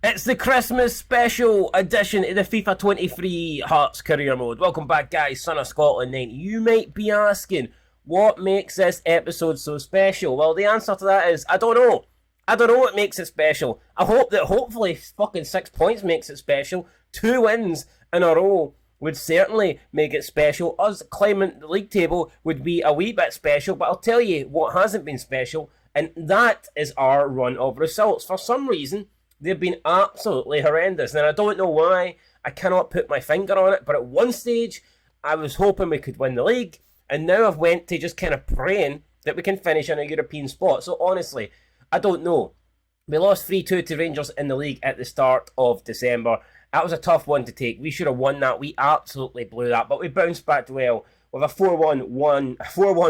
It's the Christmas special edition of the FIFA 23 Hearts Career Mode. Welcome back, guys. Son of Scotland 90. You might be asking, what makes this episode so special? Well, the answer to that is, I don't know. I don't know what makes it special. I hope that hopefully fucking 6 points makes it special. 2 wins in a row would certainly make it special. Us climbing the league table would be a wee bit special, but I'll tell you what hasn't been special, and that is our run of results. For some reason, they've been absolutely horrendous, and I don't know why. I cannot put my finger on it, but at one stage, I was hoping we could win the league, and now I've went to just kind of praying that we can finish in a European spot. So honestly, I don't know. We lost 3-2 to Rangers in the league at the start of December. That was a tough one to take. We should have won that. We absolutely blew that, but we bounced back well with a 4-1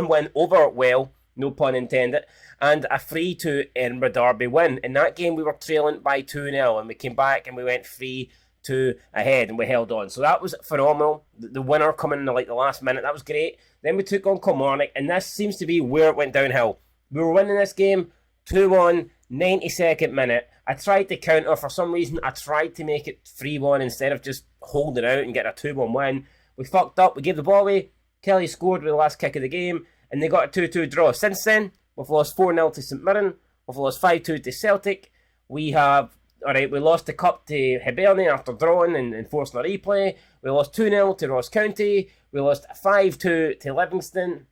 win over well, no pun intended, and a 3-2 Edinburgh Derby win. In that game, we were trailing by 2-0, and we came back and we went 3-2 ahead, and we held on. So that was phenomenal. The winner coming in the last minute, that was great. Then we took on Kilmarnock, and this seems to be where it went downhill. We were winning this game 2-1, 92nd minute. I tried to counter. For some reason, I tried to make it 3-1 instead of just holding out and getting a 2-1 win. We fucked up. We gave the ball away. Kelly scored with the last kick of the game, and they got a 2-2 draw. Since then, we've lost 4-0 to St Mirren. We've lost 5-2 to Celtic. We lost the cup to Hibernian after drawing and forcing a replay. We lost 2-0 to Ross County. We lost 5-2 to Livingston.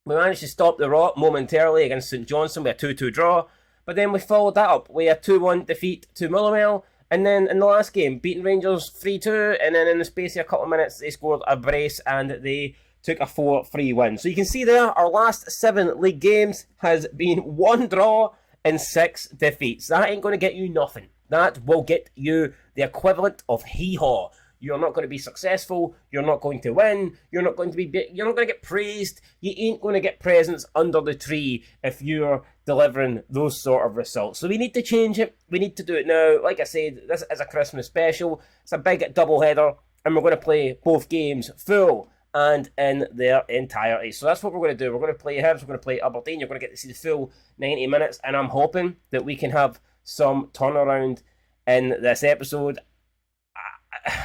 We managed to stop the rot momentarily against St Johnstone with a 2-2 draw. But then we followed that up with a 2-1 defeat to Motherwell. And then in the last game, beating Rangers 3-2. And then in the space of a couple of minutes, they scored a brace and they took a 4-3 win. So you can see there, our last 7 league games has been 1 draw and 6 defeats. That ain't going to get you nothing. That will get you the equivalent of hee-haw. You're not going to be successful. You're not going to win. You're not going to get praised. You ain't going to get presents under the tree if you're delivering those sort of results. So we need to change it. We need to do it now. Like I said, this is a Christmas special. It's a big double header, and we're going to play both games full and in their entirety. So that's what we're going to do. We're going to play Hibs. We're going to play Aberdeen. You're going to get to see the full 90 minutes, and I'm hoping that we can have some turnaround in this episode.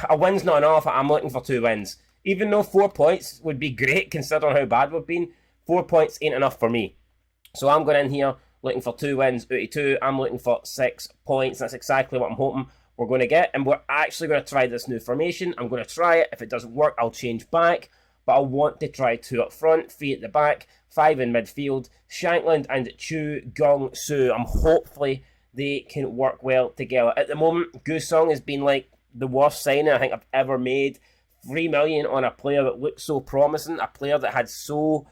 A win's not enough. I'm looking for 2 wins. Even though 4 points would be great considering how bad we've been, 4 points ain't enough for me. So I'm going in here looking for 2 wins out of 2. I'm looking for 6 points. That's exactly what I'm hoping we're going to get. And we're actually going to try this new formation. I'm going to try it. If it doesn't work, I'll change back. But I want to try 2 up front, 3 at the back, 5 in midfield, Shankland and Chu Gong Su. Hopefully they can work well together. At the moment, Gusong has been like the worst signing I think I've ever made. 3 million on a player that looked so promising, a player that had so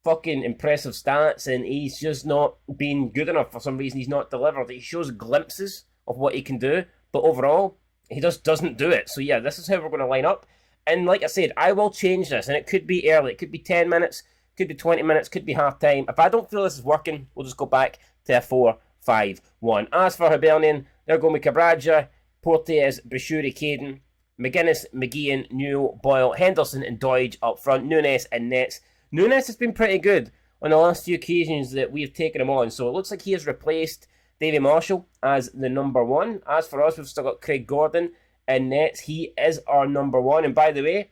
fucking impressive stats, and he's just not been good enough. For some reason, he's not delivered. He shows glimpses of what he can do, but overall, he just doesn't do it. So yeah, this is how we're going to line up. And like I said, I will change this, and it could be early. It could be 10 minutes, could be 20 minutes, could be half time. If I don't feel this is working, we'll just go back to a 4-5-1. As for Hibernian, they're going with Cabraja, Portes, Bashuri, Caden, McGuinness, McGeehan, Newell, Boyle, Henderson and Doidge up front, Nunes and Nets. Nunes has been pretty good on the last few occasions that we've taken him on, so it looks like he has replaced Davy Marshall as the number 1. As for us, we've still got Craig Gordon and Nets. He is our number 1, and by the way,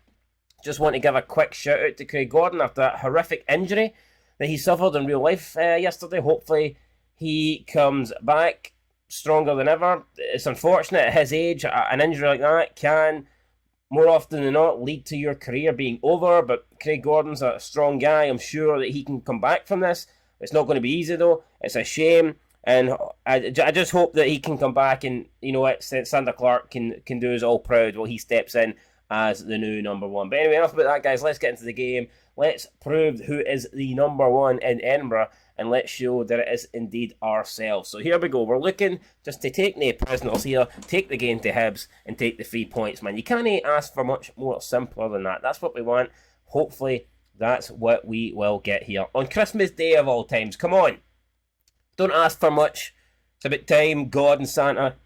just want to give a quick shout out to Craig Gordon after that horrific injury that he suffered in real life yesterday. Hopefully he comes back stronger than ever. It's unfortunate at his age, an injury like that can more often than not lead to your career being over, but Craig Gordon's a strong guy. I'm sure that he can come back from this. It's not going to be easy though. It's a shame, and I just hope that he can come back, and you know what, Sander Clark can do us all proud while he steps in as the new number 1. But anyway, enough about that, guys. Let's get into the game. Let's prove who is the number 1 in Edinburgh, and let's show that it is indeed ourselves. So here we go. We're looking just to take no prisoners here, take the game to Hibs, and take the 3 points, man. You can't ask for much more simpler than that. That's what we want. Hopefully, that's what we will get here. On Christmas Day of all times, come on. Don't ask for much. It's about time God and Santa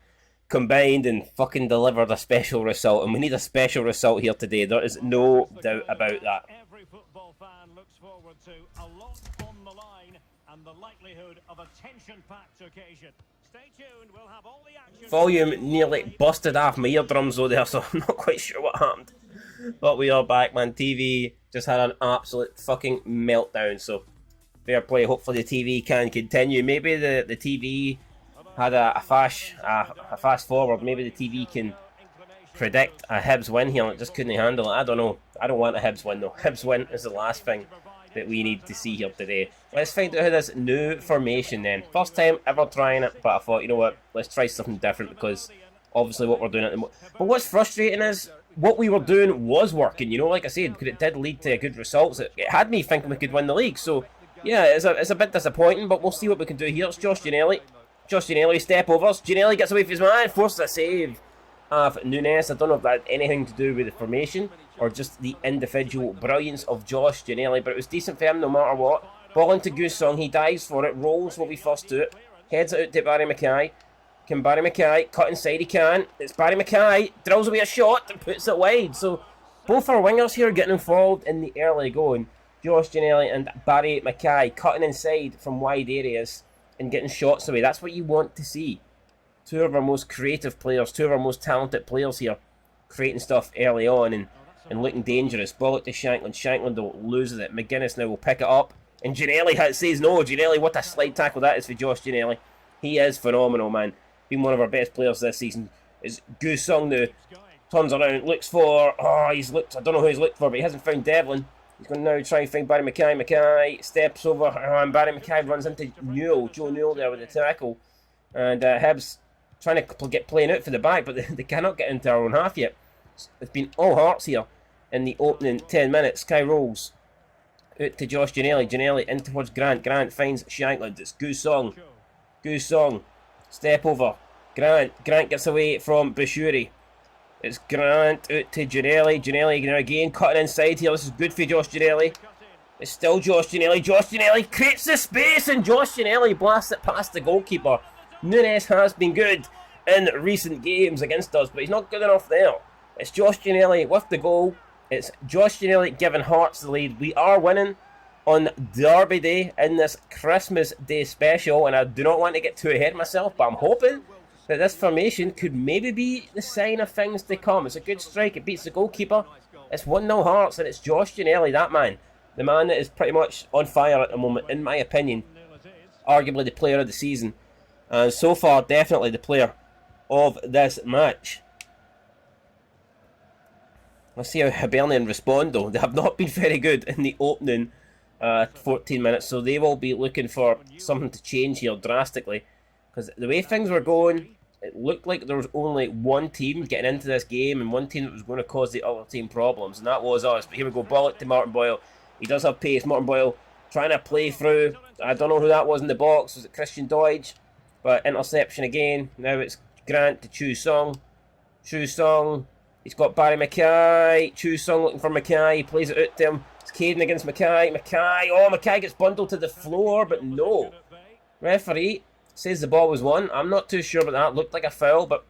combined and fucking delivered a special result. And we need a special result here today. There is no doubt about that. Every football fan looks forward to a lot on the line and the likelihood of a tension-packed occasion. Volume nearly busted off my eardrums though there, so I'm not quite sure what happened. But we are back, man. TV just had an absolute fucking meltdown, so fair play. Hopefully the TV can continue. Maybe the TV had a fast forward. Maybe the TV can predict a Hibs win here and it just couldn't handle it. I don't know. I don't want a Hibs win though. Hibs win is the last thing that we need to see here today. Let's find out how this new formation then. First time ever trying it, but I thought, you know what, let's try something different because obviously what we're doing at the moment. But what's frustrating is what we were doing was working, you know, like I said, because it did lead to good results. It had me thinking we could win the league, so yeah, it's a bit disappointing, but we'll see what we can do here. It's Josh Ginnelly. Josh Ginnelly, step overs. Ginnelly gets away from his man, forces a save of Nunes. I don't know if that had anything to do with the formation or just the individual brilliance of Josh Ginnelly, but it was decent for him no matter what. Ball into Goose Song, he dives for it, rolls will be first to it, heads it out to Barry Mackay. Can Barry Mackay cut inside? He can. It's Barry Mackay, drills away a shot and puts it wide. So both our wingers here getting involved in the early going. Josh Ginnelly and Barry Mackay cutting inside from wide areas and getting shots away. That's what you want to see. Two of our most creative players, two of our most talented players here, creating stuff early on and looking dangerous. Ball it to Shankland. Shankland loses it. McGuinness now will pick it up. And Ginnelly says no. Ginnelly, what a slide tackle that is for Josh Ginnelly. He is phenomenal, man. Been one of our best players this season. Is Goose Song now. Turns around, looks for... Oh, he's looked... I don't know who he's looked for, but he hasn't found Devlin. He's going to now try and find Barry Mackay. Mackay steps over, and Barry Mackay runs into Newell. Joe Newell there with the tackle. And Hibs trying to get playing out for the back, but they cannot get into our own half yet. It's been all hearts here in the opening 10 minutes. Sky rolls out to Josh Ginnelly. Ginnelly in towards Grant. Grant finds Shankland. It's Goose Song. Goose Song. Step over. Grant. Grant gets away from Bashuri. It's Grant out to Ginnelly. Ginnelly again cutting inside here. This is good for Josh Ginnelly. It's still Josh Ginnelly. Josh Ginnelly creates the space and Josh Ginnelly blasts it past the goalkeeper. Nunes has been good in recent games against us, but he's not good enough there. It's Josh Ginnelly with the goal. It's Josh Ginnelly giving Hearts the lead. We are winning on Derby Day in this Christmas Day special, and I do not want to get too ahead of myself, but I'm hoping that this formation could maybe be the sign of things to come. It's a good strike. It beats the goalkeeper. It's 1-0 Hearts, and it's Josh Ginnelly, that man. The man that is pretty much on fire at the moment, in my opinion. Arguably the player of the season. And so far, definitely the player of this match. Let's see how Hibernian respond though. They have not been very good in the opening 14 minutes, so they will be looking for something to change here drastically. Because the way things were going, it looked like there was only one team getting into this game and one team that was going to cause the other team problems, and that was us. But here we go, ball it to Martin Boyle. He does have pace. Martin Boyle trying to play through. I don't know who that was in the box. Was it Christian Deutsch? But interception again. Now it's Grant to Chu Song. Chu Song. He's got Barry Mackay. Chu Song looking for Mackay. He plays it out to him. It's Caden against Mackay. Mackay. Oh, Mackay gets bundled to the floor, but no. Referee says the ball was won. I'm not too sure about that. Looked like a foul, but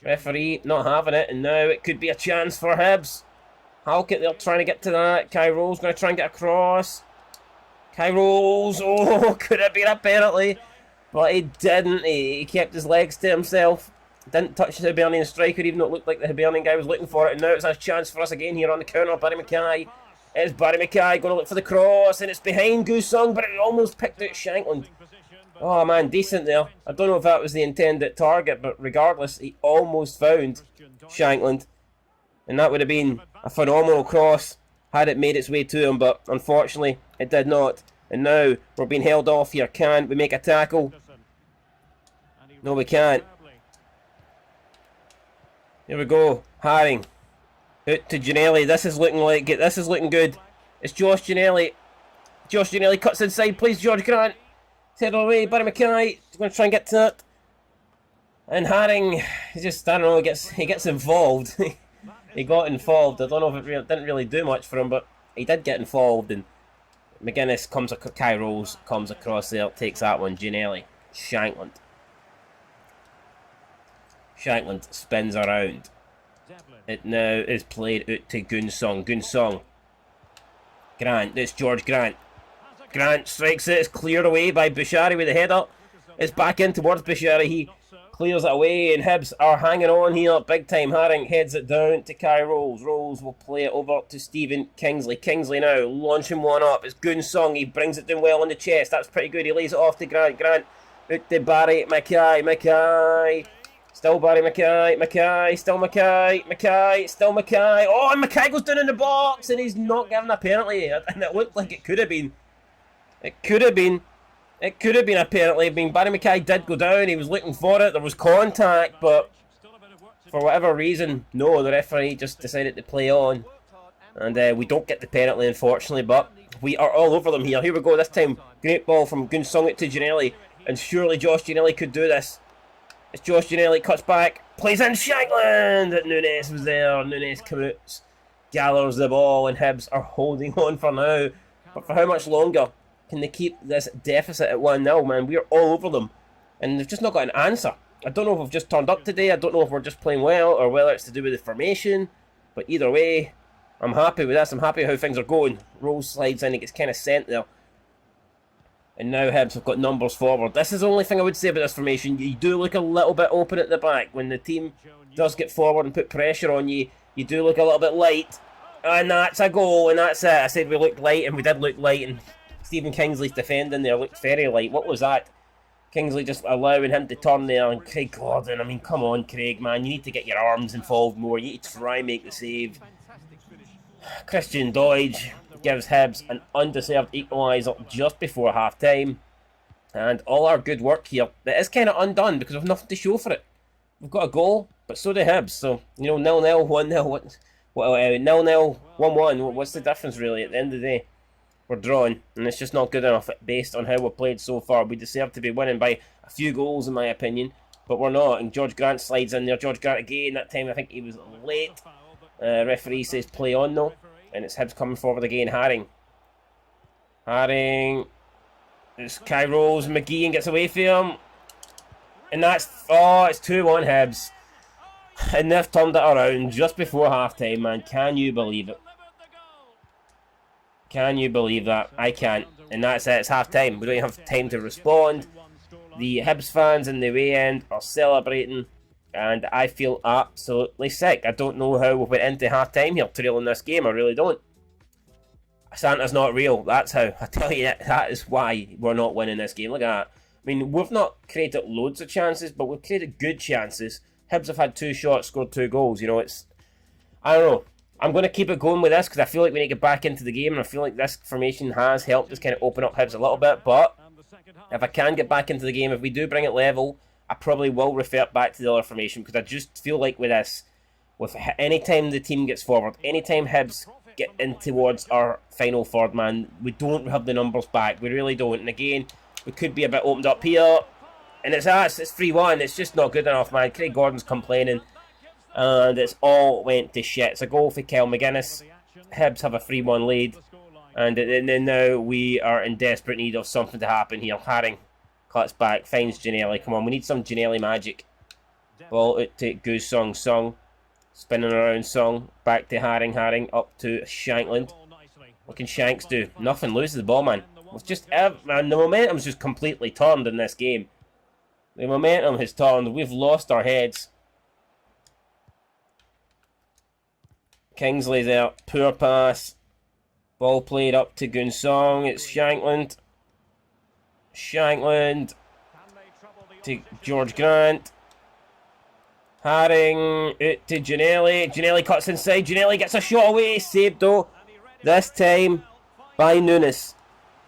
referee not having it. And now it could be a chance for Hibs. Halkett, they're trying to get to that. Kai Rolls going to try and get across. Kai Rolls. Oh, could have been a penalty. But he didn't. He kept his legs to himself. Didn't touch the Hibernian striker, even though it looked like the Hibernian guy was looking for it. And now it's a chance for us again here on the counter. Barry Mackay. It's Barry Mackay going to look for the cross. And it's behind Goose Song, but it almost picked out Shankland. Oh man, decent there. I don't know if that was the intended target, but regardless, he almost found Shankland. And that would have been a phenomenal cross had it made its way to him, but unfortunately, it did not. And now we're being held off here. Can we make a tackle? No, we can't. Here we go. Haring. Out to Ginnelly. This is looking good. It's Josh Ginnelly. Josh Ginnelly cuts inside, plays George Grant. Head away, Barry Mackay. He's going to try and get to it. And Haring, he just, I don't know, he gets involved. He got involved. I don't know if it didn't really do much for him, but he did get involved. And McGuinness Kai Rolls comes across there, takes that one. Ginnelly. Shankland. Shankland spins around. It now is played out to Gunsong. Gunsong. Grant. It's George Grant. Grant strikes it. It's cleared away by Bouchari with the header. It's back in towards Bashiri. He clears it away, and Hibs are hanging on here big time. Haring heads it down to Kai Rolls. Rolls will play it over to Stephen Kingsley. Kingsley now launching one up. It's Goonsong. He brings it down well on the chest. That's pretty good. He lays it off to Grant. Grant out to Barry Mackay. Mackay. Still Barry Mackay. Mackay. Still Mackay. Mackay. Still Mackay. Oh, and Mackay goes down in the box, and he's not given a penalty. And it looked like it could have been. It could have been. It could have been apparently. I mean, Barry Mackay did go down. He was looking for it. There was contact, but for whatever reason, no, the referee just decided to play on. And we don't get the penalty, unfortunately, but we are all over them here. Here we go. This time, great ball from Gunsong to Gianelli. And surely Josh Gianelli could do this. It's Josh Gianelli, cuts back, plays in Shankland. Nunes was there. Nunes commutes, gathers the ball, and Hibs are holding on for now. But for how much longer can they keep this deficit at 1-0, man? We're all over them. And they've just not got an answer. I don't know if we've just turned up today. I don't know if we're just playing well or whether it's to do with the formation. But either way, I'm happy with this. I'm happy how things are going. Rose slides in, he gets kind of sent there. And now Hibs have got numbers forward. This is the only thing I would say about this formation. You do look a little bit open at the back. When the team does get forward and put pressure on you, you do look a little bit light. And that's a goal, and that's it. I said we looked light, and we did look light. And Stephen Kingsley's defending there looked very light. What was that? Kingsley just allowing him to turn there. And Craig Gordon, I mean, come on, Craig, man. You need to get your arms involved more. You need to try and make the save. Christian Doidge gives Hibs an undeserved equaliser just before half-time. And all our good work here, that is kind of undone because we've nothing to show for it. We've got a goal, but so do Hibs. So, you know, 0-0, 1-0, 0-0, 1-1. What's the difference, really, at the end of the day? We're drawn, and it's just not good enough based on how we've played so far. We deserve to be winning by a few goals, in my opinion, but we're not. And George Grant slides in there. George Grant again, that time I think he was late. Referee says play on, though. And it's Hibs coming forward again. Haring. It's Kai Rose. McGeehan gets away from him. And that's... Oh, it's 2-1 Hibs. And they've turned it around just before half-time, man. Can you believe it? Can you believe that? I can't. And that's it. It's half-time. We don't even have time to respond. The Hibs fans in the away end are celebrating. And I feel absolutely sick. I don't know how we went into half-time here trailing this game. I really don't. Santa's not real. That's how. I tell you, that is why we're not winning this game. Look at that. I mean, we've not created loads of chances, but we've created good chances. Hibs have had 2 shots, scored 2 goals. You know, it's... I don't know. I'm going to keep it going with this because I feel like we need to get back into the game, and I feel like this formation has helped us kind of open up Hibs a little bit. But if I can get back into the game, if we do bring it level, I probably will revert back to the other formation because I just feel like with this, with any time the team gets forward, any time Hibs get in towards our final third, man, we don't have the numbers back. We really don't. And again, we could be a bit opened up here. And it's 3-1. It's just not good enough, man. Craig Gordon's complaining. And it's all went to shit. It's a goal for Kyle McGuinness. Hibs have a 3-1 lead. And then now we are in desperate need of something to happen here. Haring cuts back, finds Gianelli. Come on, we need some Gianelli magic. Ball out to Goosong. Song. Spinning around Song. Back to Haring. Haring up to Shankland. What can Shanks do? Nothing. Loses the ball, man. It's just... Man, the momentum's just completely turned in this game. The momentum has turned. We've lost our heads. Kingsley there. Poor pass. Ball played up to Gunsong. It's Shankland. Shankland to George Grant. Haring out to Gianelli. Gianelli cuts inside. Gianelli gets a shot away. Saved though. This time by Nunes.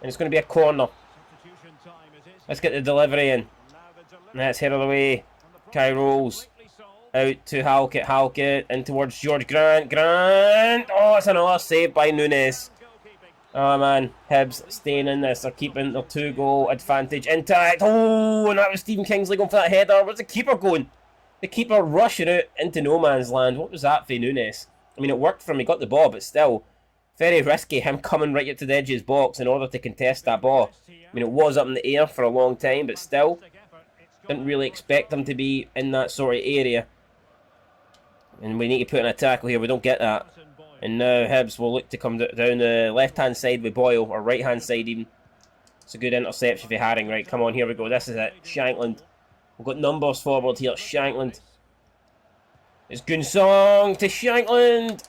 And it's going to be a corner. Let's get the delivery in. Let's head all the way. Kai rolls. Out to Halkett. Halkett in towards George Grant. Grant. Oh, it's another save by Nunes. Oh man, Hibs staying in this. They're keeping their 2-goal advantage intact. Oh, and that was Stephen Kingsley going for that header. Where's the keeper going? The keeper rushing out into no man's land. What was that for Nunes? I mean, it worked for him. He got the ball, but still, very risky. Him coming right up to the edge of his box in order to contest that ball. I mean, it was up in the air for a long time, but still, didn't really expect him to be in that sort of area. And we need to put in a tackle here. We don't get that. And now Hibs will look to come down the left-hand side with Boyle, or right-hand side even. It's a good interception for Haring. Right, come on, here we go. This is it. Shankland. We've got numbers forward here. Shankland. It's Gunsong to Shankland.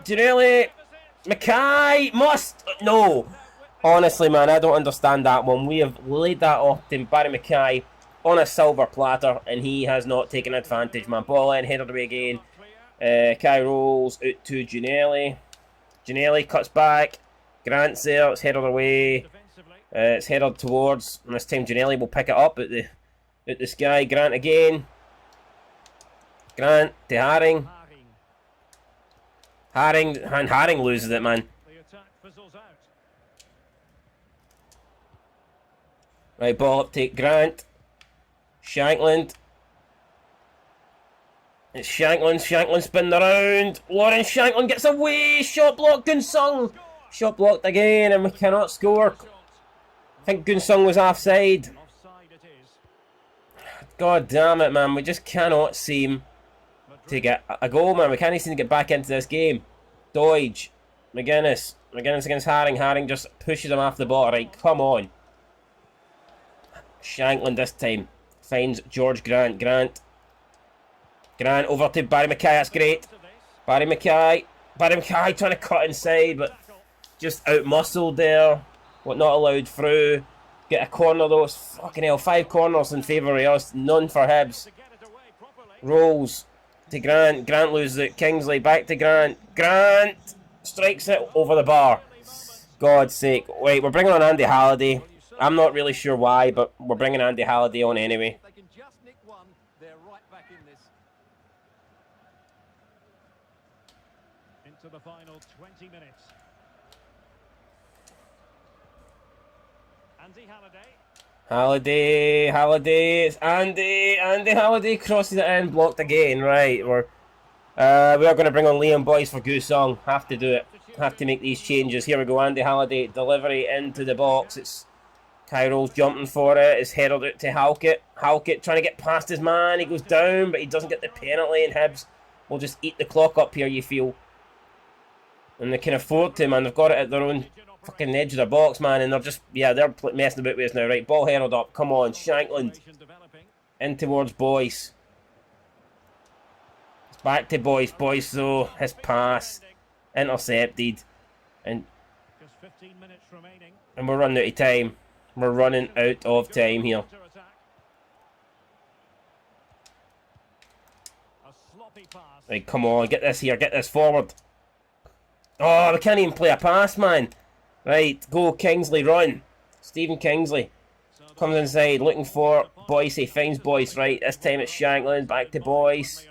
Ginelli. Mackay. Must. No. Honestly, man, I don't understand that one. We have laid that off to Barry Mackay on a silver platter, and he has not taken advantage, man. Ball in, headed away again. Kai rolls out to Ginelli. Ginelli cuts back. Grant's there. It's headed away. It's headed towards. And this time Ginelli will pick it up at the sky. Grant again. Grant to Haring. Haring loses it, man. Right, ball up to Grant. Shankland. It's Shankland. Shankland spinning around. Lauren Shankland gets away. Shot blocked. Gunsung. Shot blocked again, and we cannot score. I think Gunsung was offside. God damn it, man. We just cannot seem to get a goal, man. We can't seem to get back into this game. Doige. McGuinness. McGuinness against Haring. Haring just pushes him off the ball. Right, come on. Shankland this time. Finds George Grant. Grant over to Barry Mackay. That's great. Barry Mackay trying to cut inside, but just out-muscled there. What, not allowed through. Get a corner though. It's fucking hell. 5 corners in favour of us. None for Hibs. Rolls to Grant. Grant loses it. Kingsley back to Grant. Grant strikes it over the bar. God's sake. Wait, we're bringing on Andy Halliday. I'm not really sure why, but we're bringing Andy Halliday on anyway. They can just nick one. They're right back in this. Into the final 20 minutes. Andy Halliday. It's Andy Halliday crosses it in, blocked again. Right, we are going to bring on Liam Boyce for Gusong. Have to do it. Have to make these changes. Here we go. Andy Halliday delivery into the box. It's Kyro's jumping for it. It's headed out to Halkett. Halkett trying to get past his man. He goes down, but he doesn't get the penalty. And Hibs will just eat the clock up here, you feel. And they can afford to, man. They've got it at their own fucking edge of the box, man. And they're just, yeah, they're messing about with us now. Right, ball held up. Come on, Shankland. In towards Boyce. It's back to Boyce. Boyce, though, his pass. Intercepted. And we're running out of time. We're running out of time here. Right, come on, get this here, get this forward. Oh, we can't even play a pass, man. Right, go Kingsley, run. Stephen Kingsley comes inside, looking for Boyce. He finds Boyce, right. This time it's Shankland, back to Boyce.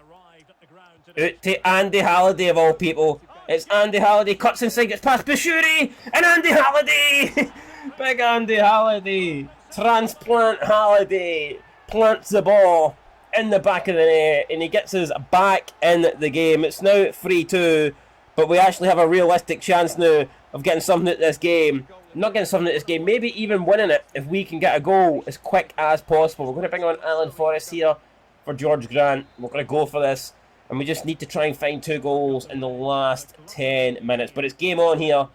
Out to Andy Halliday, of all people. It's Andy Halliday, cuts inside, gets past Bashuri, and Andy Halliday! Big Andy Halliday, transplant Halliday, plants the ball in the back of the net, and he gets us back in the game. It's now 3-2, but we actually have a realistic chance now of getting something at this game. Not getting something at this game, maybe even winning it if we can get a goal as quick as possible. We're going to bring on Alan Forrest here for George Grant. We're going to go for this, and we just need to try and find 2 goals in the last 10 minutes. But it's game on here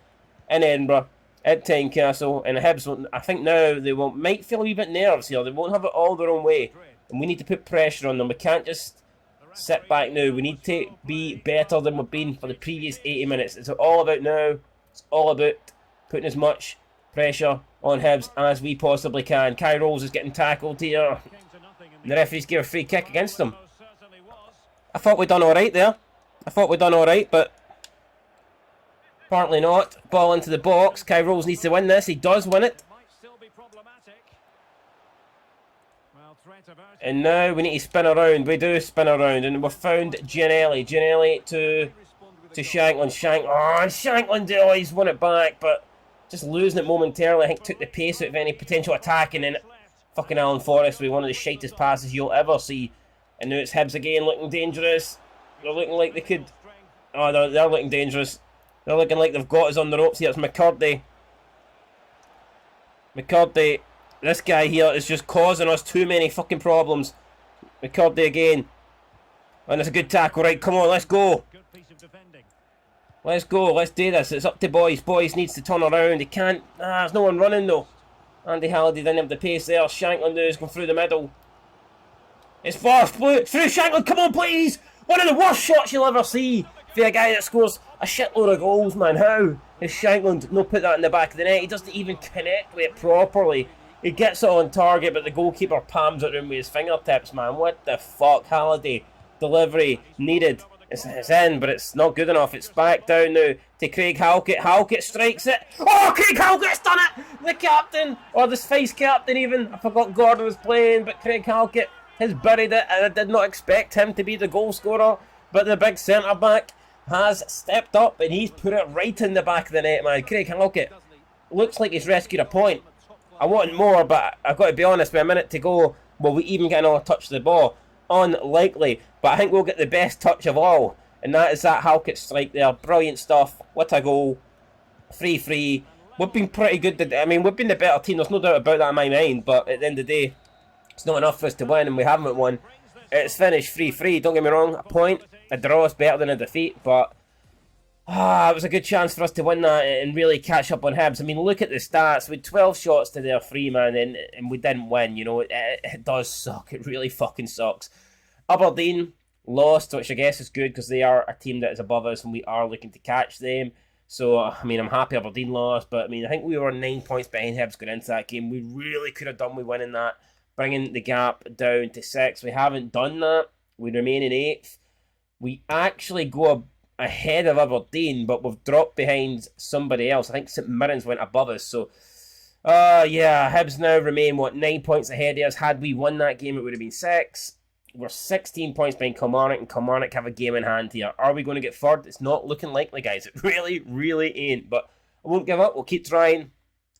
in Edinburgh. At Tynecastle, and Hibs, I think now they might feel a wee bit nerves here. They won't have it all their own way, and we need to put pressure on them. We can't just sit back now. We need to be better than we've been for the previous 80 minutes. It's all about now. It's all about putting as much pressure on Hibs as we possibly can. Kai Rolls is getting tackled here. And the referees gave a free kick against him. I thought we'd done alright there. But apparently not. Ball into the box. Kai Rolls needs to win this. He does win it. And now we need to spin around. We do spin around. And we've found Ginelli. Ginelli to Shankland. Shankland, oh, he's won it back. But just losing it momentarily, I think, took the pace out of any potential attack. And then fucking Alan Forrest with one of the shitest passes you'll ever see. And now it's Hibs again, looking dangerous. They're looking like they could... Oh, they're looking dangerous. They're looking like they've got us on the ropes here. It's McCurdy. This guy here is just causing us too many fucking problems. McCurdy again. And it's a good tackle. Right, come on, let's go. Let's go. Let's do this. It's up to Boys. Boys needs to turn around. He can't. There's no one running though. Andy Halliday didn't have the pace there. Shankland is going through the middle. It's fast. Through Shankland. Come on, please. One of the worst shots you'll ever see for a guy that scores a shitload of goals, man. How is Shankland not put that in the back of the net? He doesn't even connect with it properly. He gets it on target, but the goalkeeper palms it in with his fingertips, man. What the fuck? Halliday. Delivery needed. It's in, but it's not good enough. It's back down now to Craig Halkett. Halkett strikes it. Oh, Craig Halkett's done it! The captain, or the vice captain even. I forgot Gordon was playing, but Craig Halkett has buried it, and I did not expect him to be the goal scorer. But the big centre-back has stepped up, and he's put it right in the back of the net, man. Craig Halkett looks like he's rescued a point. I want more, but I've got to be honest, with a minute to go, will we even get another touch of the ball? Unlikely, but I think we'll get the best touch of all, and that is that Halkett strike there. Brilliant stuff. What a goal. 3-3. We've been pretty good. I mean, we've been the better team. There's no doubt about that in my mind, but at the end of the day, it's not enough for us to win, and we haven't won. It's finished 3-3. Don't get me wrong. A point, a draw is better than a defeat, but it was a good chance for us to win that and really catch up on Hibs. I mean, look at the stats. We had 12 shots to their 3, man, and we didn't win. You know, it does suck. It really fucking sucks. Aberdeen lost, which I guess is good because they are a team that is above us and we are looking to catch them. So, I mean, I'm happy Aberdeen lost, but I mean, I think we were 9 points behind Hibs going into that game. We really could have done with winning that, bringing the gap down to 6. We haven't done that. We remain in 8th. We actually go ahead of Aberdeen, but we've dropped behind somebody else. I think St Mirren's went above us, so yeah, Hibs now remain 9 points ahead of us. Had we won that game, it would have been 6. We're 16 points behind Kilmarnock, and Kilmarnock have a game in hand here. Are we going to get third? It's not looking likely, guys. It really, really ain't, but I won't give up. We'll keep trying.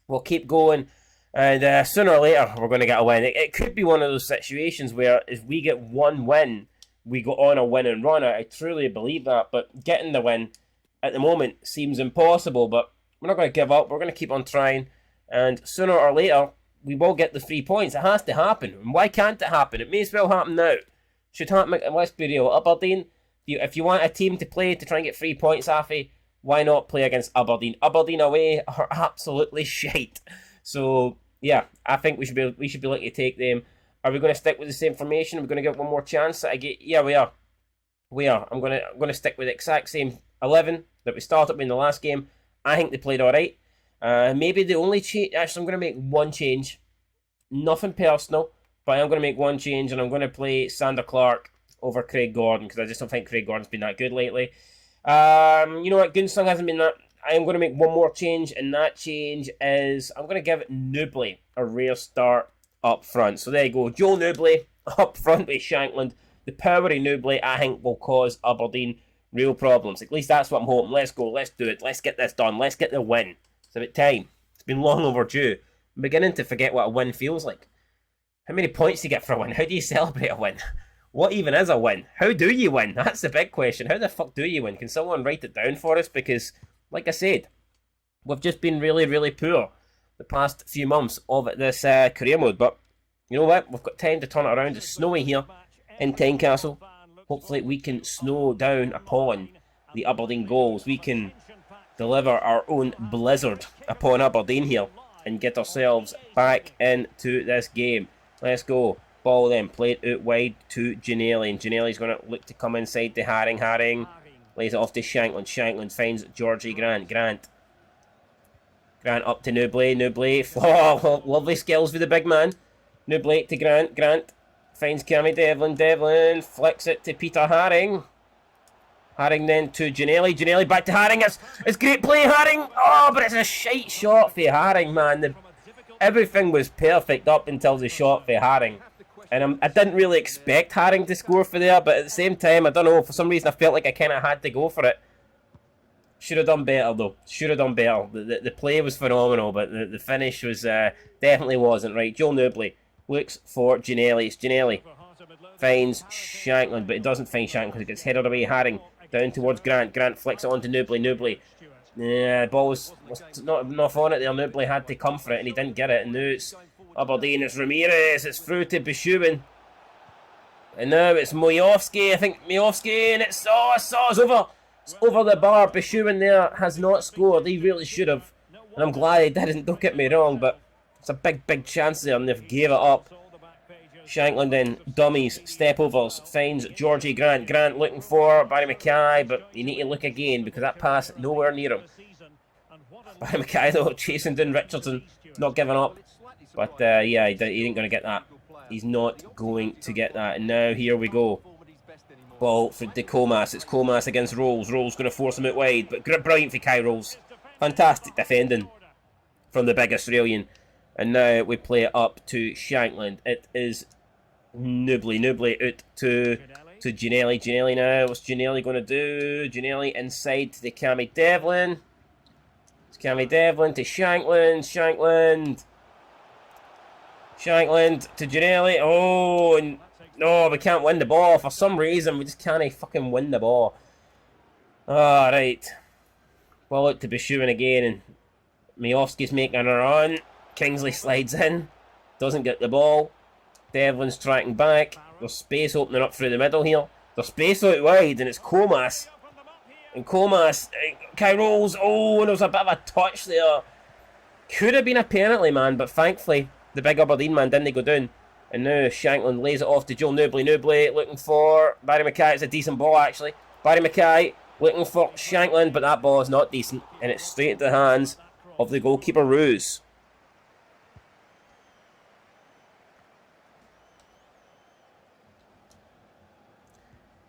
We'll keep going, and sooner or later, we're going to get a win. It could be one of those situations where if we get one win, we go on a win and run. I truly believe that, but getting the win at the moment seems impossible, but we're not going to give up. We're going to keep on trying, and sooner or later, we will get the 3 points. It has to happen. And why can't it happen? It may as well happen now. Should happen. Let's be real. Aberdeen, if you want a team to play to try and get 3 points, Afi, why not play against Aberdeen? Aberdeen away are absolutely shite. So, yeah, I think we should be looking to take them. Are we going to stick with the same formation? Are we going to give one more chance? Yeah, we are. We are. I'm going to stick with the exact same 11 that we started with in the last game. I think they played all right. Maybe the only change... Actually, I'm going to make one change. Nothing personal, but I'm going to make one change, and I'm going to play Sander Clark over Craig Gordon, because I just don't think Craig Gordon's been that good lately. You know what? Gunsung hasn't been that... I am going to make one more change, and that change is... I'm going to give Newbley a rare start up front. So there you go. Joel Newbley up front with Shankland. The power of Newbley, I think, will cause Aberdeen real problems. At least that's what I'm hoping. Let's go. Let's do it. Let's get this done. Let's get the win. It's about time. It's been long overdue. I'm beginning to forget what a win feels like. How many points do you get for a win? How do you celebrate a win? What even is a win? How do you win? That's the big question. How the fuck do you win? Can someone write it down for us? Because, like I said, we've just been really, really poor the past few months of this career mode. But, you know what? We've got time to turn it around. It's snowy here in Tynecastle. Hopefully we can snow down upon the Aberdeen goals. We can deliver our own blizzard upon Aberdeen here and get ourselves back into this game. Let's go. Ball then played out wide to Ginnelly, and Ginnelly's going to look to come inside to Haring. Haring lays it off to Shankland. Shankland finds Georgie Grant. Grant up to Newbley. Newbley, oh, lovely skills for the big man. Newbley to Grant. Grant finds Cammy Devlin. Devlin flicks it to Peter Haring. Haring then to Ginnelly. Ginnelly back to Haring. It's great play, Haring. Oh, but it's a shite shot for Haring, man. Everything was perfect up until the shot for Haring. And I didn't really expect Haring to score for there, but at the same time, I don't know, for some reason I felt like I kind of had to go for it. Should have done better, though. Should have done better. The play was phenomenal, but the finish was definitely wasn't right. Joel Newbley looks for Ginnelly. It's Ginnelly. Finds Shankland, but it doesn't find Shankland because it gets headed away. Haring down towards Grant. Grant flicks it on to Newbley. Newbley. Yeah, the ball was not enough on it there. Newbley had to come for it and he didn't get it. And now it's Aberdeen. It's Ramirez. It's through to Bishubin. And now it's Mojovski. I think Mojovski, and it's over. It's over the bar. Bishuin there has not scored. He really should have. And I'm glad he didn't, don't get me wrong, but it's a big chance there and they've gave it up. Shankland then, dummies, step overs, finds Georgie Grant. Grant looking for Barry Mackay, but you need to look again because that pass nowhere near him. Barry Mackay though, chasing down Richardson, not giving up. But yeah, he ain't going to get that. He's not going to get that. And now here we go. Ball for De Comas. It's Comas against Rolls. Rolls going to force him out wide, but brilliant for Kai Rolls. Fantastic defending from the big Australian. And now we play it up to Shankland. It is Nubly out to Ginnelly. Ginnelly now. What's Ginnelly going to do? Ginnelly inside to Cammy Devlin. It's Cammy Devlin to Shankland. Shankland to Ginnelly. Oh, and no, we can't win the ball. For some reason, we just can't fucking win the ball. Alright. Ball out to Bishuin again, and Miofsky's making a run. Kingsley slides in. Doesn't get the ball. Devlin's tracking back. There's space opening up through the middle here. There's space out wide, and it's Comas. And Comas, Kai Rolls. Oh, and there was a bit of a touch there. Could have been a penalty, man, but thankfully, the big Aberdeen man didn't go down. And now Shankland lays it off to Joe Nubly. Nubly looking for Barry Mackay. It's a decent ball, actually. Barry Mackay looking for Shankland, but that ball is not decent. And it's straight into the hands of the goalkeeper, Roos.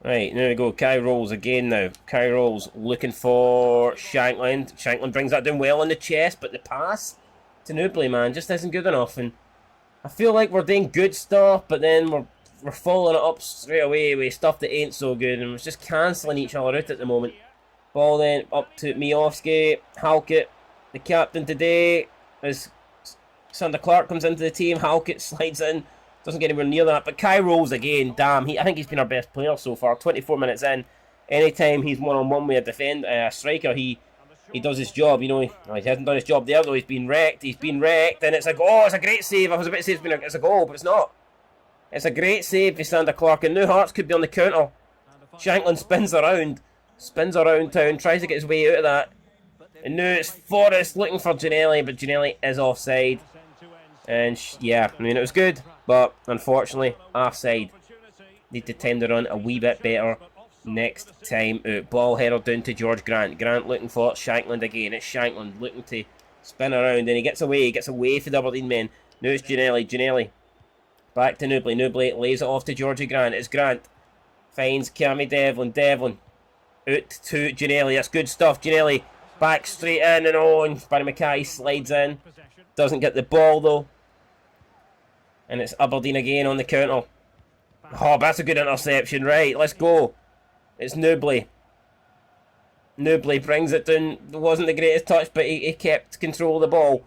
Right, there we go. Kai Rolls again now. Kai Rolls looking for Shankland. Shankland brings that down well on the chest, but the pass to Nubly, man, just isn't good enough. And I feel like we're doing good stuff, but then we're following it up straight away with stuff that ain't so good, and we're just cancelling each other out at the moment. Ball then up to Miofsky. Halkett, the captain today, as Sander Clark comes into the team. Halkett slides in. Doesn't get anywhere near that, but Kai Rolls again, damn, I think he's been our best player so far, 24 minutes in. Anytime he's one-on-one with a striker, he does his job, you know. He hasn't done his job there, though. He's been wrecked, and it's like, oh, it's a great save. I was about to say it's a goal, but it's not. It's a great save for Sander Clark, and now Hearts could be on the counter. Shankland spins around town, tries to get his way out of that. And now it's Forrest looking for Ginnelly, but Ginnelly is offside. And yeah, I mean, it was good, but unfortunately, offside. Need to time the run a wee bit better next time out. Ball header down to George Grant. Grant looking for Shankland again. It's Shankland looking to spin around, and he gets away for the Aberdeen men. Now it's Ginnelly. Back to Nubly. Nubly lays it off to Georgie Grant. It's Grant. Finds Cammy Devlin. Devlin out to Ginnelly. That's good stuff. Ginnelly back straight in, and Barry Mackay slides in. Doesn't get the ball though. And it's Aberdeen again on the counter. Oh, that's a good interception. Right, let's go. It's Nubly. Nubly brings it down. It wasn't the greatest touch, but he kept control of the ball.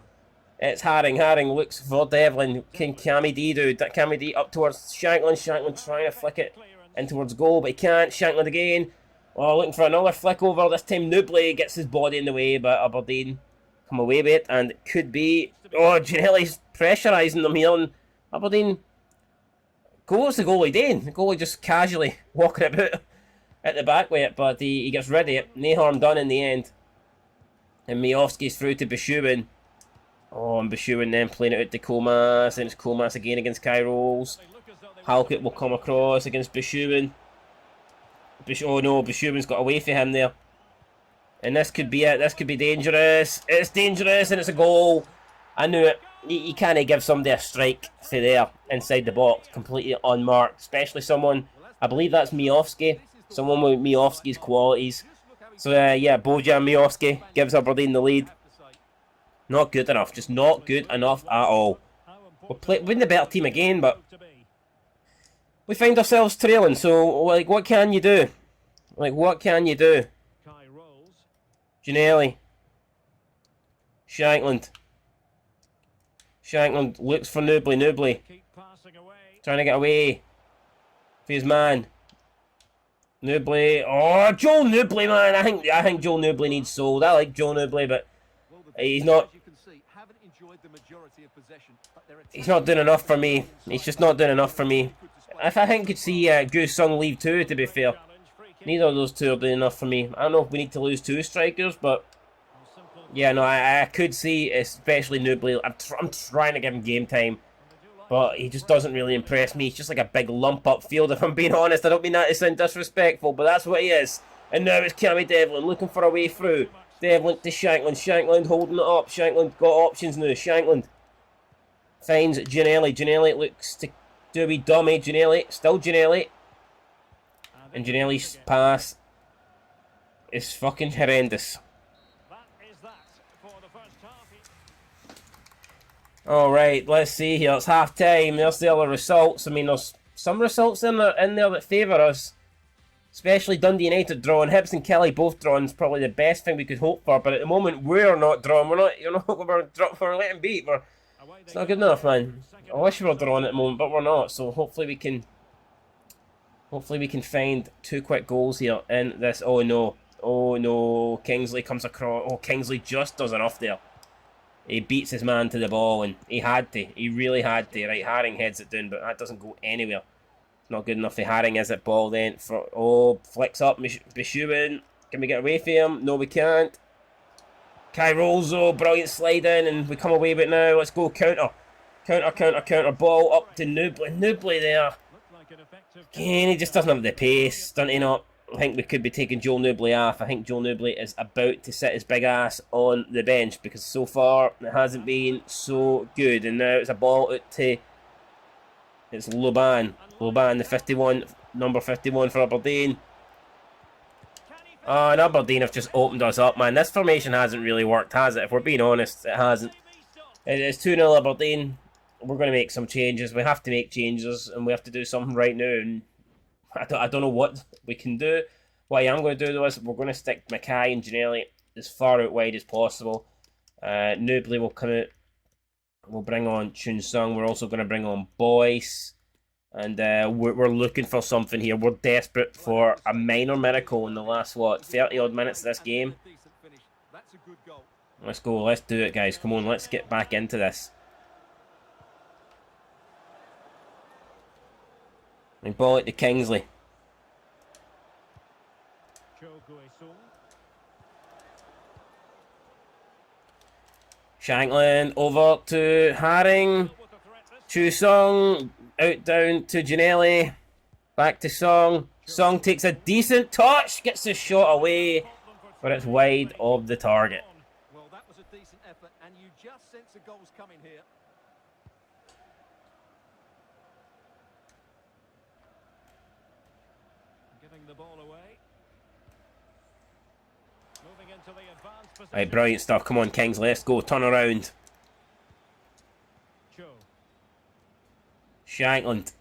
It's Haring. Haring looks for Devlin. Can Cammy D do? Cammy D up towards Shankland. Shankland trying to flick it in towards goal, but he can't. Shankland again. Oh, looking for another flick over. This time Nubly gets his body in the way, but Aberdeen come away with it, and it could be... Oh, Ginnelly's pressurising them here, and Aberdeen... What's the goalie doing? The goalie just casually walking about at the back with it, but he gets rid of it. No harm done in the end. And Miofsky's through to Bishuin. Oh, and Bishuin then playing it out to Comas, and it's Comas again against Kai Rolls. Halkett will come across against Bishuin. Oh no, Bishuin's got away from him there. And this could be it. This could be dangerous. It's dangerous, and it's a goal. I knew it. You can't give somebody a strike for there inside the box, completely unmarked. Especially someone, I believe that's Miofsky. Someone with Miofsky's qualities. So yeah, Bojan Miofsky gives Aberdeen the lead. Not good enough. Just not good enough at all. We're the better team again, but we find ourselves trailing. So, like, what can you do? Like, what can you do? Ginnelly. Shankland. Shankland looks for Nubly. Nubly trying to get away for his man. Nubly. Oh, Joel Nubly, man. I think Joel Nubly needs sold. I like Joel Nubly, but he's not. He's not doing enough for me. He's just not doing enough for me. I think I could see Goose Sung leave too, to be fair. Neither of those two are doing enough for me. I don't know if we need to lose 2 strikers, but yeah, no, I could see, especially Nubly. I'm trying to give him game time, but he just doesn't really impress me. He's just like a big lump upfield, if I'm being honest. I don't mean that to sound disrespectful, but that's what he is. And now it's Cammy Devlin looking for a way through. Devlin to Shankland. Shankland holding it up. Shankland got options now. Shankland finds Giannelli. Giannelli looks to do a wee dummy. Giannelli, still Giannelli. And Giannelli's pass is fucking horrendous. Alright, let's see here. It's half time. There's the other results. I mean, there's some results in there that favour us. Especially Dundee United drawing. Hibs and Kelly both drawing is probably the best thing we could hope for. But at the moment, we're not drawing. We're not, we're letting beat. It's not good enough, man. I wish we were drawing at the moment, but we're not. So hopefully we can find 2 quick goals here in this. Oh no. Oh no. Kingsley comes across. Oh, Kingsley just does enough there. He beats his man to the ball, and he had to. He really had to. Right, Haring heads it down, but that doesn't go anywhere. Not good enough for Haring, is it? Ball then. Flicks up. Bishuin. Can we get away from him? No, we can't. Kai rolls, oh, brilliant slide in, and we come away with it now. Let's go. Counter. Counter. Ball up to Nubly. Nubly there. Again, he just doesn't have the pace. Doesn't he not? I think we could be taking Joel Nubly off. I think Joel Nubly is about to sit his big ass on the bench because so far it hasn't been so good. And now it's a ball out to... It's Loban. Loban, the 51, number 51 for Aberdeen. Oh, and Aberdeen have just opened us up, man. This formation hasn't really worked, has it? If we're being honest, it hasn't. It's 2-0 Aberdeen. We're going to make some changes. We have to make changes, and we have to do something right now. And I don't know what we can do. What I am going to do, though, is we're going to stick Mackay and Giannelli as far out wide as possible. Nubly will come out. We'll bring on Chun Sung. We're also going to bring on Boyce. And we're looking for something here. We're desperate for a minor miracle in the last, 30-odd minutes of this game. Let's go. Let's do it, guys. Come on, let's get back into this. And ball it to Kingsley. Shankland over to Haring. Chu Song out down to Giannelli. Back to Song. Song takes a decent touch, gets the shot away, but it's wide of the target. Well, that was a decent effort, and you just sense the goals coming here. Giving the ball away. Moving into the advanced position. Right, brilliant stuff. Come on, Kings, let's go. Turn around. Shankland.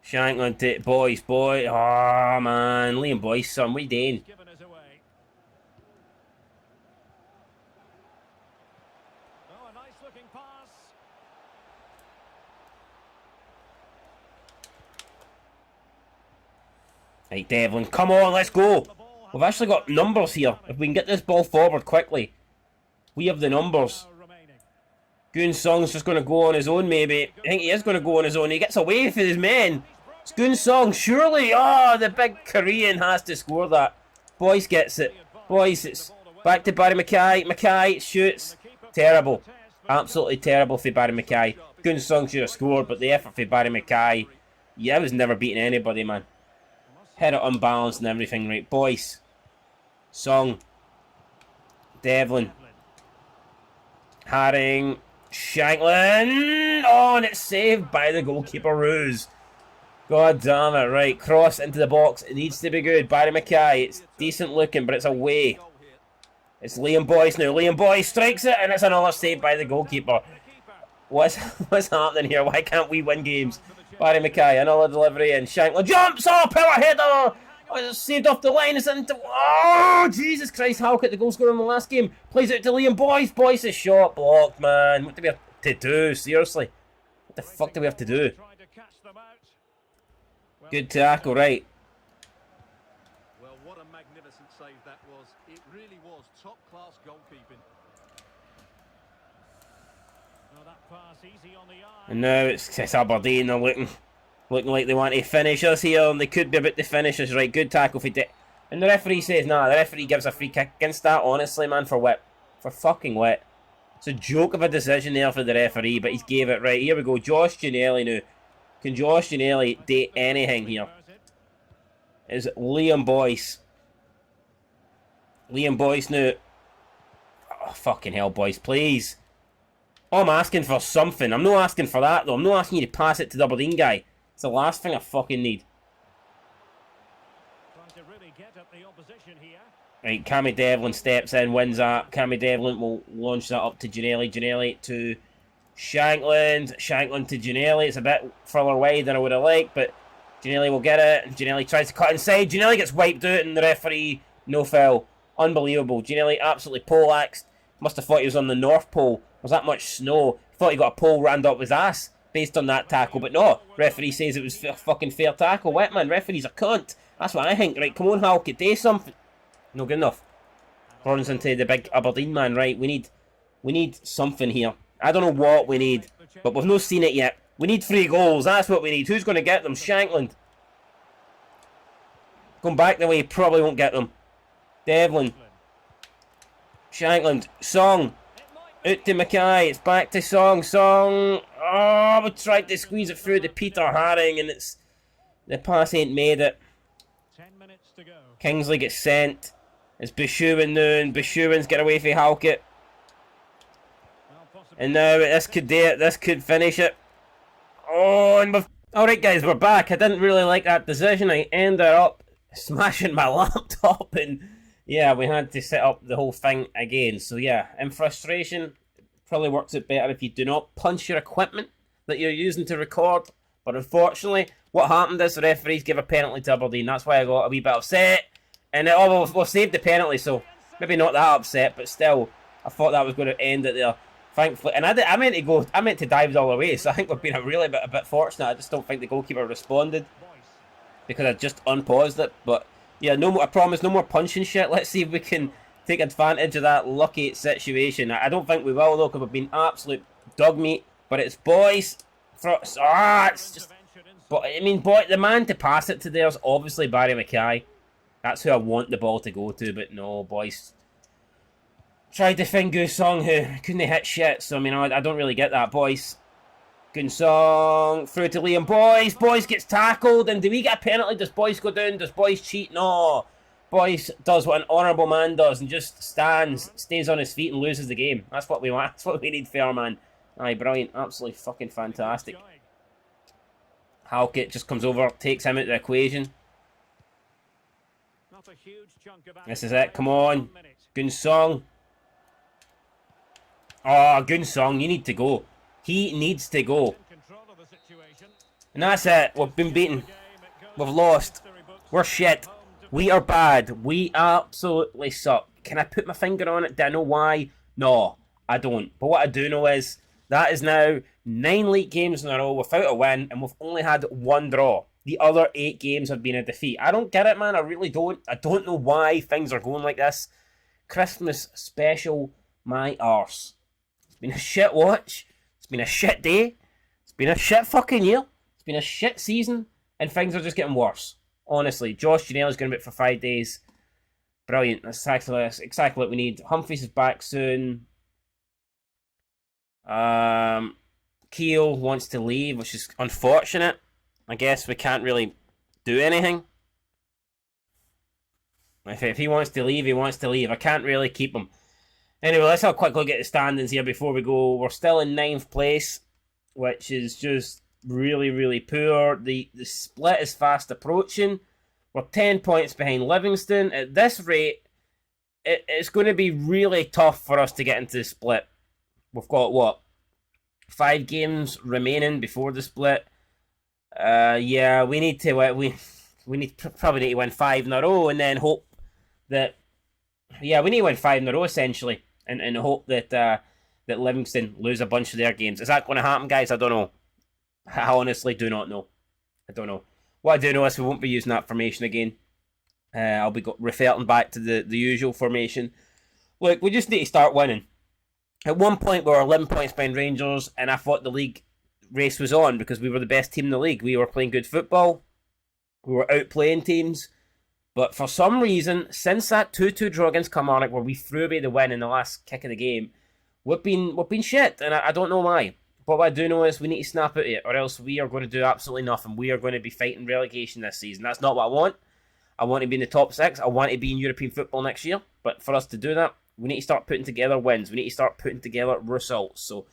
Shankland to Boyce. Oh, man. Liam Boyce, son. What are you doing? Oh, a nice looking pass. Right, Devlin. Come on, let's go. We've actually got numbers here. If we can get this ball forward quickly. We have the numbers. Goon Song's just going to go on his own, maybe. I think he is going to go on his own. He gets away from his men. It's Goon Song, surely. Oh, the big Korean has to score that. Boyce gets it. Boyce, it's back to Barry Mackay. Mackay shoots. Terrible. Absolutely terrible for Barry Mackay. Goon Song should have scored, but the effort for Barry Mackay, yeah, I was never beating anybody, man. Hit it unbalanced and everything, right? Boyce. Song. Devlin. Haring. Shankland. Oh, and it's saved by the goalkeeper, Ruse. God damn it. Right, cross into the box. It needs to be good. Barry Mackay. It's decent looking, but it's away. It's Liam Boyce now. Liam Boyce strikes it, and it's another save by the goalkeeper. What's happening here? Why can't we win games? Barry Mackay, another delivery in. Shankland jumps! Oh, power header! Oh, it's saved off the line. It's into... Oh, Jesus Christ. Halkett, the goal scorer in the last game. Plays it to Liam Boyce. Boyce's shot blocked, man. What do we have to do? Seriously. What the fuck do we have to do? Good tackle, right. Well, what a magnificent save that was. It really was top-class goalkeeping. Oh, that pass easy on the eye. And now it's Aberdeen. They're looking Looking like they want to finish us here, and they could be about to finish us. Right, good tackle for Dick. And the referee says, nah, the referee gives a free kick against that, honestly, man, for wet. For fucking wet. It's a joke of a decision there for the referee, but he's gave it right. Here we go, Josh Ginnelly now. Can Josh Ginnelly do anything here? Is Liam Boyce. Liam Boyce now. Oh, fucking hell, boys, please. Oh, I'm asking for something. I'm not asking for that, though. I'm not asking you to pass it to the Aberdeen guy. It's the last thing I fucking need. Right, Cammy Devlin steps in, wins that. Cammy Devlin will launch that up to Ginnelly. Ginnelly to Shankland. Shankland to Ginnelly. It's a bit further away than I would have liked, but Ginnelly will get it. Ginnelly tries to cut inside. Ginnelly gets wiped out, and the referee, no foul. Unbelievable. Ginnelly absolutely poleaxed. Must have thought he was on the North Pole. There's that much snow. Thought he got a pole rammed up his ass based on that tackle, but no. Referee says it was a fucking fair tackle. Wetman, referee's a cunt. That's what I think. Right, come on, Halkett, do something. No good enough. Runs into the big Aberdeen man. Right, we need something here. I don't know what we need, but we've not seen it yet. We need 3 goals. That's what we need. Who's going to get them? Shankland. Going back the way, he probably won't get them. Devlin. Shankland. Song. Out to Mackay. It's back to Song. Song. Oh, we tried to squeeze it through to Peter Haring, and it's the pass ain't made it. 10 minutes to go. Kingsley gets sent. It's Bishuin now, and Bishuin's get away from Halkett. And now this could do it. This could finish it. Oh, and we've... Alright guys, we're back. I didn't really like that decision. I ended up smashing my laptop, and yeah, we had to set up the whole thing again. So yeah, in frustration, it probably works out better if you do not punch your equipment that you're using to record. But unfortunately, what happened is the referees gave a penalty to Aberdeen. That's why I got a wee bit upset. And we've saved the penalty, so maybe not that upset, but still, I thought that was going to end it there. Thankfully, and I meant to dive all the way, so I think we've been a bit fortunate. I just don't think the goalkeeper responded because I just unpaused it. But yeah, no more. I promise, no more punching shit. Let's see if we can take advantage of that lucky situation. I don't think we will though, because we've been absolute dog meat. But it's Boyce. It's just. But I mean, boy, the man to pass it to there is obviously Barry Mackay. That's who I want the ball to go to, but no, Boyce tried to find Gusong, who couldn't hit shit. So I mean, I don't really get that. Boyce, Gusong through to Liam Boyce. Boyce gets tackled, and do we get a penalty? Does Boyce go down? Does Boyce cheat? No. Boyce does what an honourable man does and just stands, stays on his feet, and loses the game. That's what we want. That's what we need, fair man. Aye, brilliant, absolutely fucking fantastic. Halkett just comes over, takes him out of the equation. This is it, come on. Gunsong. Oh, Gunsong, you need to go. He needs to go. And that's it, we've been beaten. We've lost. We're shit. We are bad. We absolutely suck. Can I put my finger on it? Do I know why? No, I don't. But what I do know is, that is now 9 league games in a row without a win, and we've only had 1 draw. The other 8 games have been a defeat. I don't get it, man. I really don't. I don't know why things are going like this. Christmas special, my arse. It's been a shit watch. It's been a shit day. It's been a shit fucking year. It's been a shit season, and things are just getting worse. Honestly, Josh Ginnelly's going to be out for 5 days. Brilliant. That's exactly what we need. Humphries is back soon. Keel wants to leave, which is unfortunate. I guess we can't really do anything. If he wants to leave, he wants to leave. I can't really keep him. Anyway, let's have a quick look at the standings here before we go. We're still in 9th place, which is just really, really poor. The split is fast approaching. We're 10 points behind Livingston. At this rate, it's going to be really tough for us to get into the split. We've got, what, 5 games remaining before the split. Yeah, we need to probably need to win 5 in a row, and then hope that, yeah, we need to win 5 in a row essentially, and hope that that Livingston lose a bunch of their games. Is that going to happen, guys? I don't know. I honestly do not know. I don't know. What I do know is we won't be using that formation again. I'll be reverting back to the usual formation. Look, we just need to start winning. At one point, we were 11 points behind Rangers, and I thought the league race was on because we were the best team in the league. We were playing good football. We were outplaying teams. But for some reason, since that 2-2 draw against Kilmarnock, where we threw away the win in the last kick of the game, we've been shit, and I don't know why. But what I do know is we need to snap out of it, or else we are going to do absolutely nothing. We are going to be fighting relegation this season. That's not what I want. I want to be in the top 6. I want to be in European football next year. But for us to do that, we need to start putting together wins. We need to start putting together results. So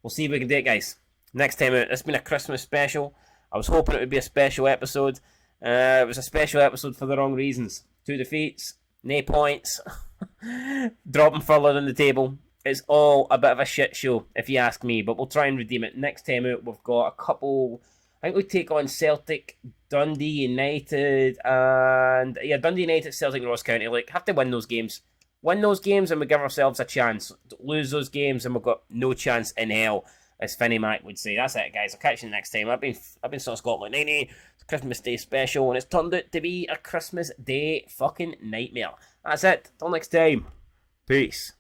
we'll see if we can do it, guys. Next time out, it's been a Christmas special. I was hoping it would be a special episode. It was a special episode for the wrong reasons. 2 defeats, no points, dropping further than the table. It's all a bit of a shit show, if you ask me, but we'll try and redeem it. Next time out, we've got a couple. I think we take on Celtic, Dundee United, and Dundee United, Celtic, and Ross County. Like, have to win those games. Win those games, and we give ourselves a chance. Lose those games, and we've got no chance in hell, as Finney Mac would say. That's it, guys. I'll catch you next time. I've been Son of Scotland 90. It's a Christmas Day special, and it's turned out to be a Christmas Day fucking nightmare. That's it. Till next time. Peace.